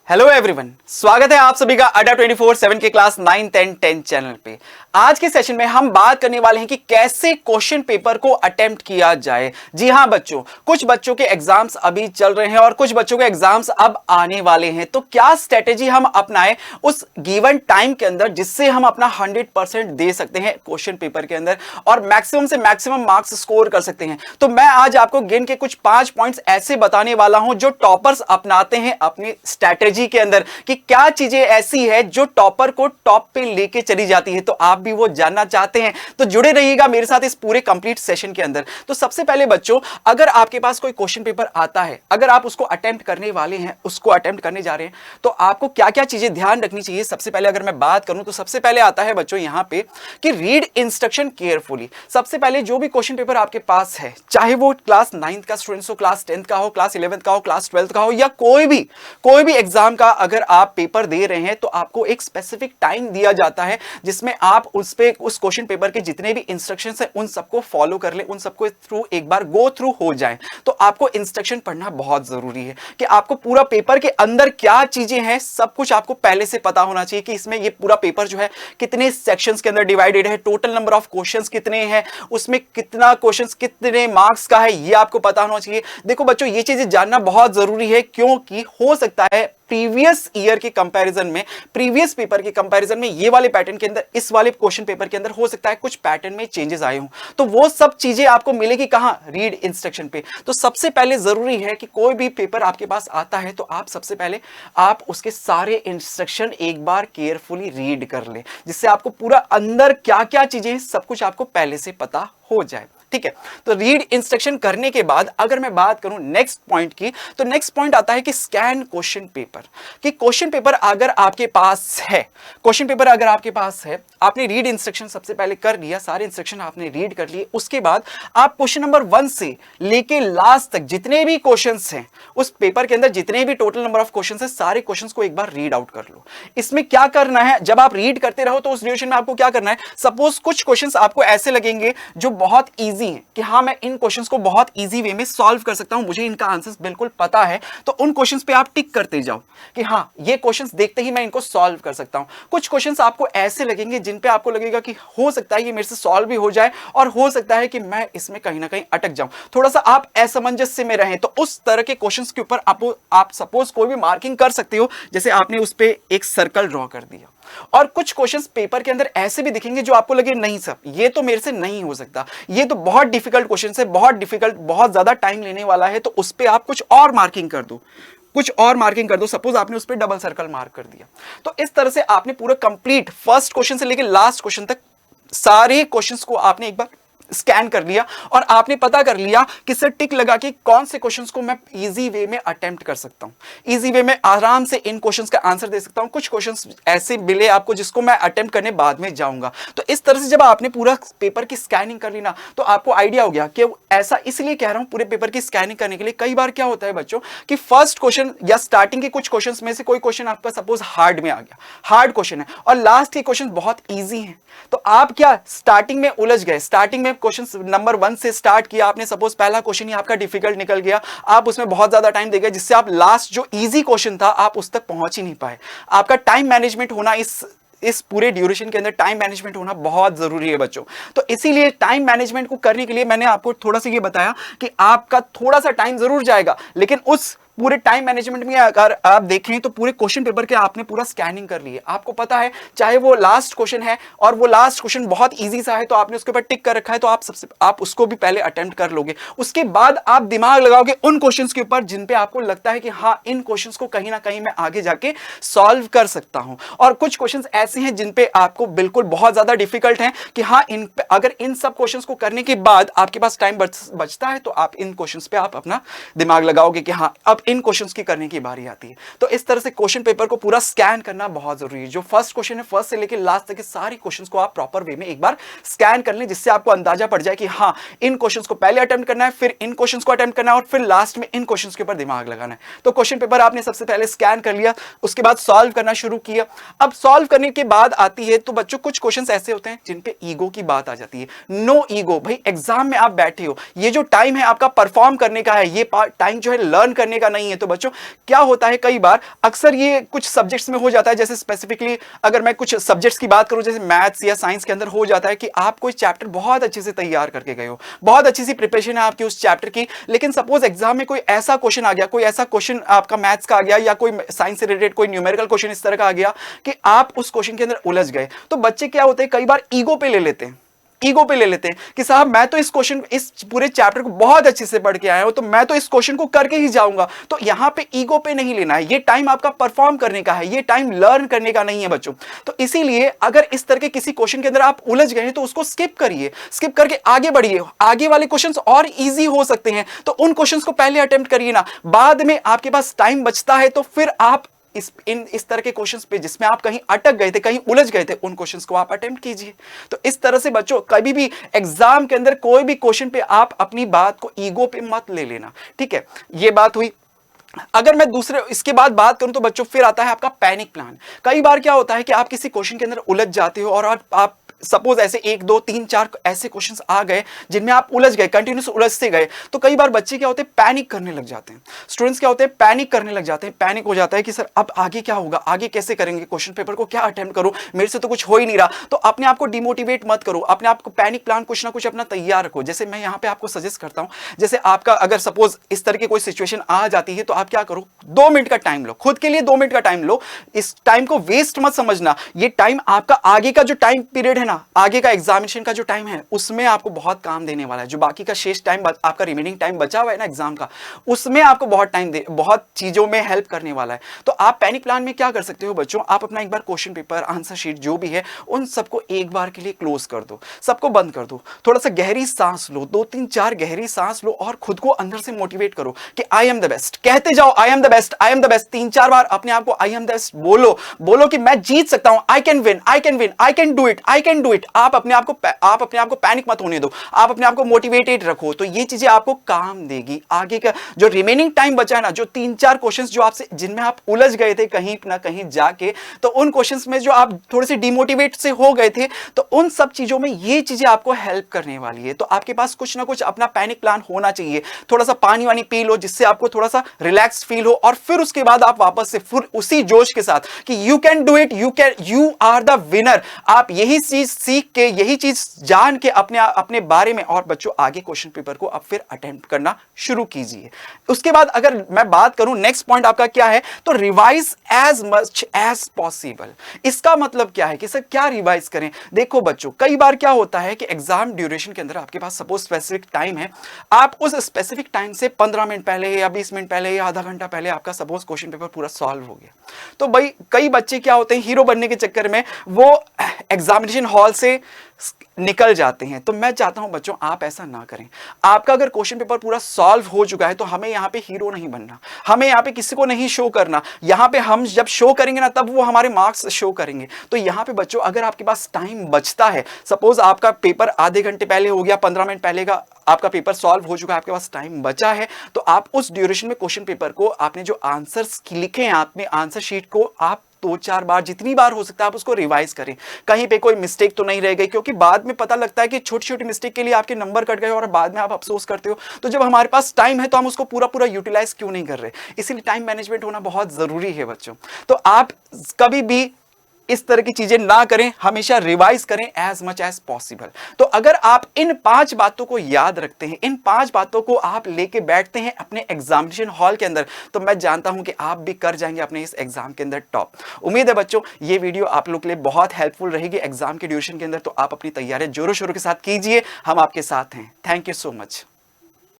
Hello everyone, स्वागत है आप सभी का अड्डा 24/7 के क्लास 9, 10, 10 चैनल पे। आज के सेशन में हम बात करने वाले हैं कि कैसे क्वेश्चन पेपर को अटेम्प्ट किया जाए। जी हां बच्चों, कुछ बच्चों के एग्जाम्स अभी चल रहे हैं और कुछ बच्चों के एग्जाम्स अब आने वाले हैं। तो क्या स्ट्रेटेजी हम अपनाएं उस गिवन टाइम के अंदर जिससे हम अपना 100% दे सकते हैं क्वेश्चन पेपर के अंदर और मैक्सिमम से मैक्सिमम मार्क्स स्कोर कर सकते हैं। तो मैं आज आपको गिन के कुछ 5 पॉइंट्स ऐसे बताने वाला हूं जो टॉपर्स अपनाते हैं अपनी स्ट्रेटेजी के अंदर, कि क्या चीजें ऐसी है जो टॉपर को टॉप पे लेके चली जाती है। तो आप भी वो जानना चाहते हैं तो जुड़े रहिएगा मेरे साथ इस पूरे कंप्लीट सेशन के अंदर। तो सबसे पहले बच्चों, अगर आपके पास कोई क्वेश्चन पेपर आता है, अगर आप उसको अटेम्प्ट करने वाले हैं, उसको अटेम्प्ट करने जा रहे हैं, तो आपको क्या क्या चीजें ध्यान रखनी चाहिए। सबसे पहले अगर मैं बात करूं तो सबसे पहले आता है बच्चों यहां पे कि रीड इंस्ट्रक्शन केयरफुली। सबसे पहले जो भी क्वेश्चन पेपर आपके पास है, चाहे वो क्लास 9 का स्टूडेंट्स हो, क्लास 10 का हो, क्लास 11 का हो, क्लास 12 का हो, या कोई भी एग्जाम का अगर आप पेपर दे रहे हैं, तो आपको एक स्पेसिफिक टाइम दिया जाता है जिसमें आप उस क्वेश्चन पेपर के जितने भी इंस्ट्रक्शंस हैं उन सबको फॉलो कर ले, उन सबको थ्रू एक बार गो थ्रू हो जाए। तो आपको इंस्ट्रक्शन पढ़ना बहुत जरूरी है कि आपको पूरा पेपर के अंदर क्या चीजें हैं सब कुछ आपको पहले से पता होना चाहिए कि इसमें ये पूरा पेपर जो है कितने सेक्शंस के अंदर डिवाइडेड है, टोटल नंबर ऑफ क्वेश्चंस कितने हैं, उसमें कितना क्वेश्चंस कितने मार्क्स का है, ये आपको पता होना चाहिए। देखो बच्चों, ये चीजें जानना बहुत जरूरी है क्योंकि हो सकता है प्रीवियस ईयर के कंपैरिजन में, प्रीवियस पेपर के कंपैरिजन में ये वाले पैटर्न के अंदर, इस वाले क्वेश्चन पेपर के अंदर हो सकता है कुछ पैटर्न में चेंजेस आए हों। तो वो सब चीजें आपको मिलेगी कहां? रीड इंस्ट्रक्शन पे। तो सबसे पहले जरूरी है कि कोई भी पेपर आपके पास आता है तो आप सबसे पहले आप उसके सारे इंस्ट्रक्शन एक बार केयरफुली रीड कर ले, जिससे आपको पूरा अंदर क्या क्या चीजें सब कुछ आपको पहले से पता हो जाए। ठीक है, तो रीड इंस्ट्रक्शन करने के बाद अगर मैं बात करूं नेक्स्ट पॉइंट की, तो नेक्स्ट पॉइंट आता है कि स्कैन क्वेश्चन पेपर। कि क्वेश्चन पेपर अगर आपके पास है, क्वेश्चन पेपर अगर आपके पास है, आपने रीड इंस्ट्रक्शन सबसे पहले कर लिया, सारे इंस्ट्रक्शन आपने रीड कर लिए, उसके बाद आप क्वेश्चन नंबर 1 से लेके लास्ट तक जितने भी क्वेश्चंस हैं उस पेपर के अंदर, जितने भी टोटल नंबर ऑफ क्वेश्चंस हैं, सारे क्वेश्चंस को एक बार रीड आउट कर लो। इसमें क्या करना है, जब आप रीड करते रहो तो उस ड्यूरेशन में आपको क्या करना है, सपोज कुछ क्वेश्चंस आपको ऐसे लगेंगे जो बहुत इजी हैं कि हाँ मैं इन क्वेश्चंस को बहुत इजी वे में सॉल्व कर सकता हूं, मुझे इनका आंसर्स बिल्कुल पता है, तो उन क्वेश्चंस पे आप टिक करते जाओ कि हाँ ये क्वेश्चंस देखते ही मैं इनको सॉल्व कर सकता हूं। कुछ क्वेश्चंस आपको ऐसे लगेंगे जिन पे आपको लगेगा कि हो सकता है ये मेरे से सॉल्व भी हो जाए और हो सकता है कि मैं इसमें कहीं ना कहीं अटक जाऊं, थोड़ा सा आप असमंजस्य में रहें, तो उस तरह के क्वेश्चंस के ऊपर आप सपोज कोई भी मार्किंग कर सकते हो, जैसे आपने उस पे एक सर्कल ड्रॉ कर दिया। और कुछ क्वेश्चंस पेपर के अंदर ऐसे भी दिखेंगे जो आपको लगे नहीं सर ये तो मेरे से नहीं हो सकता, ये तो बहुत डिफिकल्ट क्वेश्चन है, बहुत डिफिकल्ट, बहुत ज्यादा टाइम लेने वाला है, तो उस पे आप कुछ और मार्किंग कर दो, कुछ और मार्किंग कर दो। सपोज आपने उस पे डबल सर्कल मार्क कर दिया, तो इस तरह से आपने पूरा कंप्लीट फर्स्ट क्वेश्चन से लेकर लास्ट क्वेश्चन तक सारे क्वेश्चंस को आपने एक बार स्कैन कर लिया और आपने पता कर लिया कि सर टिक लगा कि कौन से क्वेश्चंस को मैं इजी वे में अटेम्प्ट कर सकता हूं, इजी वे में आराम से इन क्वेश्चंस का आंसर दे सकता हूं। कुछ क्वेश्चंस ऐसे मिले आपको जिसको मैं अटेम्प्ट करने बाद में जाऊंगा। तो इस तरह से जब आपने पूरा पेपर की स्कैनिंग कर ली ना, तो आपको आइडिया हो गया कि ऐसा इसलिए कह रहा हूं पूरे पेपर की स्कैनिंग करने के लिए। कई बार क्या होता है बच्चों कि फर्स्ट क्वेश्चन या स्टार्टिंग के कुछ क्वेश्चन में से कोई क्वेश्चन आपका सपोज हार्ड में आ गया, हार्ड क्वेश्चन है, और लास्ट के क्वेश्चन बहुत ईजी है, तो आप क्या स्टार्टिंग में उलझ गए, स्टार्टिंग में क्वेश्चन नंबर 1 से स्टार्ट किया आपने, सपोज पहला क्वेश्चन ही आपका डिफिकल्ट निकल गया, आप उसमें बहुत ज्यादा टाइम दे गए, जिससे आप लास्ट जो इजी क्वेश्चन था आप उस तक पहुंच ही नहीं पाए। आपका टाइम मैनेजमेंट होना इस पूरे ड्यूरेशन के अंदर टाइम मैनेजमेंट होना बहुत जरूरी है बच्चों। तो इसीलिए टाइम मैनेजमेंट को करने के लिए मैंने आपको थोड़ा सा ये बताया कि आपका थोड़ा सा टाइम जरूर जाएगा, लेकिन उस पूरे टाइम मैनेजमेंट में अगर आप देखें तो पूरे क्वेश्चन पेपर के आपने पूरा स्कैनिंग कर ली है, आपको पता है चाहे वो लास्ट क्वेश्चन है और वो लास्ट क्वेश्चन बहुत इजी सा है तो आपने उसके ऊपर टिक कर रखा है, तो आप उसको भी पहले अटेम्प्ट कर लोगे। उसके बाद आप दिमाग लगाओगे उन क्वेश्चंस के ऊपर जिन पे आपको लगता है कि हाँ इन क्वेश्चंस को कहीं ना कहीं मैं आगे जाके सॉल्व कर सकता हूं, और कुछ क्वेश्चंस ऐसे हैं जिन पे आपको बिल्कुल बहुत ज्यादा डिफिकल्ट है कि हाँ अगर इन सब क्वेश्चंस को करने के बाद आपके पास टाइम बचता है तो आप इन क्वेश्चंस पे आप अपना दिमाग लगाओगे कि हाँ अब इन क्वेश्चंस की करने की बारी आती है। तो इस तरह से क्वेश्चन पेपर को पूरा स्कैन करना बहुत जरूरी है। जो फर्स्ट क्वेश्चन है, फर्स्ट से लेकर लास्ट तक के सारे क्वेश्चंस को आप प्रॉपर वे में एक बार स्कैन कर लें, जिससे आपको अंदाजा पड़ जाए कि हाँ इन क्वेश्चंस को पहले अटेम्प्ट करना है, फिर इन क्वेश्चंस को अटेम्प्ट करना है, और फिर लास्ट में इन क्वेश्चंस के ऊपर दिमाग लगाना है। तो क्वेश्चन पेपर आपने सबसे पहले स्कैन कर लिया, उसके बाद सॉल्व करना शुरू किया। अब सॉल्व करने के बाद आती है तो बच्चों कुछ क्वेश्चंस ऐसे होते हैं जिन पे ईगो की बात आ जाती है। नो ईगो, भाई एग्जाम में आप बैठे हो, ये जो टाइम है आपका परफॉर्म करने का है, ये टाइम जो है लर्न करने का नहीं है। तो बच्चों क्या होता है, कई बार अक्सर ये कुछ सब्जेक्ट्स में हो जाता है, जैसे स्पेसिफिकली अगर मैं कुछ सब्जेक्ट्स की बात करूं, जैसे मैथ्स या साइंस के अंदर हो जाता है कि आप कोई चैप्टर बहुत अच्छे से तैयार करके गए हो, बहुत अच्छी सी प्रिपरेशन है आपकी उस चैप्टर की, लेकिन सपोज एग्जाम में कोई ऐसा क्वेश्चन आ गया, कोई ऐसा क्वेश्चन आपका मैथ्स का आ गया या कोई साइंस से रिलेटेड कोई न्यूमेरिकल क्वेश्चन इस तरह का आ गया कि आप उस क्वेश्चन के अंदर उलझ गए। तो बच्चे क्या होते हैं, कई बार ईगो पे ले लेते हैं, ईगो पे ले लेते हैं कि साहब मैं तो इस क्वेश्चन, इस पूरे चैप्टर को बहुत अच्छे से पढ़ के आया हूं, तो मैं तो इस क्वेश्चन को करके ही जाऊंगा। तो यहां पे ईगो पे नहीं लेना है, ये टाइम आपका परफॉर्म करने का है, ये टाइम लर्न करने का नहीं है बच्चों। तो इसीलिए अगर इस तरह के किसी क्वेश्चन के अंदर आप उलझ गए हैं तो उसको स्किप करिए, स्किप करके आगे बढ़िए, आगे वाले क्वेश्चन और ईजी हो सकते हैं, तो उन क्वेश्चन को पहले अटेम्प्ट करिए ना, बाद में आपके पास टाइम बचता है तो फिर आप इस तरह के क्वेश्चंस पे जिसमें आप कहीं अटक गए थे, कहीं उलझ गए थे, उन क्वेश्चंस को आप अटेम्प्ट कीजिए। तो इस तरह से बच्चों कभी भी एग्जाम के अंदर कोई भी क्वेश्चन पे आप अपनी बात को ईगो पे मत ले लेना, ठीक है। ये बात हुई। अगर मैं दूसरे इसके बाद बात करूं तो बच्चों फिर आता है आपका पैनिक प्लान। कई बार क्या होता है कि आप किसी क्वेश्चन के अंदर उलझ जाते हो और आप सपोज ऐसे 1 2 3 4 ऐसे क्वेश्चंस आ गए जिनमें आप उलझ गए, कंटिन्यूस उलझते गए, तो कई बार बच्चे क्या होते हैं, पैनिक करने लग जाते हैं। स्टूडेंट्स क्या होते हैं, पैनिक करने लग जाते हैं, पैनिक हो जाता है कि सर अब आगे क्या होगा, आगे कैसे करेंगे, क्वेश्चन पेपर को क्या अटेम्प्ट करूं, मेरे से तो कुछ हो ही नहीं रहा। तो अपने आप को डिमोटिवेट मत करो, अपने आप को पैनिक प्लान कुछ ना कुछ अपना तैयार रखो। जैसे मैं यहाँ पे आपको सजेस्ट करता हूँ, जैसे आपका अगर सपोज इस तरह की कोई सिचुएशन आ जाती है तो आप क्या करो, 2 मिनट का टाइम लो, खुद के लिए 2 मिनट का टाइम लो। इस टाइम को वेस्ट मत समझना, ये टाइम आपका आगे का जो टाइम पीरियड है ना, आगे का एग्जामिनेशन का जो टाइम है उसमें आपको बहुत काम देने वाला है। जो बाकी का शेष टाइम आपका रिमेनिंग टाइम बचा हुआ है ना एग्जाम का, उसमें आपको बहुत चीजों में हेल्प करने वाला है। तो आप पैनिक प्लान में क्या कर सकते हो बच्चों, आप अपना एक बार क्वेश्चन पेपर, आंसर शीट जो भी है उन सबको एक बार के लिए क्लोज कर दो, सबको बंद कर दो, थोड़ा सा गहरी सांस लो, 2 3 4 गहरी सांस लो और खुद को अंदर से मोटिवेट करो कि आई एम द बेस्ट, कहते जाओ I am the best, I am the best, 3 4 बार अपने आप को आई एम द बेस्ट बोलो, बोलो कि मैं जीत सकता हूं, I can win, I can win, I can do it, I can do it. आप अपने आप को पैनिक मत होने दो, आप अपने आप को मोटिवेटेड रखो, तो ये चीजें आपको काम देगी। आगे का जो रिमेनिंग टाइम बचा है ना, जो 3 4 क्वेश्चंस जो आपसे, जिनमें आप उलझ गए थे कहीं ना कहीं जाके, तो उन क्वेश्चंस में जो आप थोड़े से डिमोटिवेट से हो गए थे, तो उन सब चीजों में ये चीजें आपको हेल्प करने वाली है। तो आपके पास कुछ ना कुछ अपना पैनिक प्लान होना चाहिए, थोड़ा सा पानी वानी पी लो जिससे आपको थोड़ा सा रिलैक्स फील हो, और फिर उसके बाद आप वापस से फिर उसी जोश के साथ कि you can do it, you are the winner, आप यही चीज सीख के, यही चीज जान के अपने बारे में और बच्चों आगे क्वेश्चन पेपर को अब फिर अटेम्प्ट करना शुरू कीजिए। उसके बाद अगर मैं बात करूं नेक्स्ट पॉइंट आपका क्या है, तो revise as much as possible. इसका मतलब क्या है कि सर क्या रिवाइज करें। देखो बच्चों, कई बार क्या होता है कि एग्जाम ड्यूरेशन के अंदर आपके पास सपोज स्पेसिफिक टाइम है, आप उस स्पेसिफिक टाइम से 15 मिनट पहले या 20 मिनट पहले या आधा घंटा पहले आपका सपोज क्वेश्चन पेपर पूरा सॉल्व हो गया। तो भाई कई बच्चे क्या होते हैं, हीरो बनने के चक्कर में वो एग्जामिनेशन हॉल से निकल जाते हैं। तो मैं चाहता हूं बच्चों आप ऐसा ना करें। आपका अगर क्वेश्चन पेपर पूरा सॉल्व हो चुका है तो हमें यहां पे हीरो नहीं बनना, हमें यहां पे किसी को नहीं शो करना। यहां पे हम जब शो करेंगे ना तब वो हमारे मार्क्स शो करेंगे। तो यहां पे बच्चों अगर आपके पास टाइम बचता है, सपोज आपका पेपर आधे घंटे पहले हो गया, 15 मिनट पहले का आपका पेपर सॉल्व हो चुका है, आपके पास टाइम बचा है, तो आप उस ड्यूरेशन में क्वेश्चन पेपर को, आपने जो आंसर्स लिखे हैं, आपने आंसर शीट को आप 2 4 बार, जितनी बार हो सकता है आप उसको रिवाइज करें। कहीं पे कोई मिस्टेक तो नहीं रह गई, क्योंकि बाद में पता लगता है कि छोटी छोटी मिस्टेक के लिए आपके नंबर कट गए और बाद में आप अफसोस करते हो। तो जब हमारे पास टाइम है तो हम उसको पूरा यूटिलाइज क्यों नहीं कर रहे। इसीलिए टाइम मैनेजमेंट होना बहुत जरूरी है बच्चों। तो आप कभी भी इस तरह की चीजें ना करें, हमेशा रिवाइज करें एज मच एज पॉसिबल। तो अगर आप इन 5 बातों को याद रखते हैं, इन 5 बातों को आप लेके बैठते हैं अपने एग्जामिनेशन हॉल के अंदर, तो मैं जानता हूं कि आप भी कर जाएंगे अपने इस एग्जाम के अंदर टॉप। उम्मीद है बच्चों ये वीडियो आप लोग के लिए बहुत हेल्पफुल रहेगी एग्जाम के ड्यूरेशन के अंदर। तो आप अपनी तैयारी जोरों शोरों के साथ कीजिए, हम आपके साथ हैं। Thank you so much.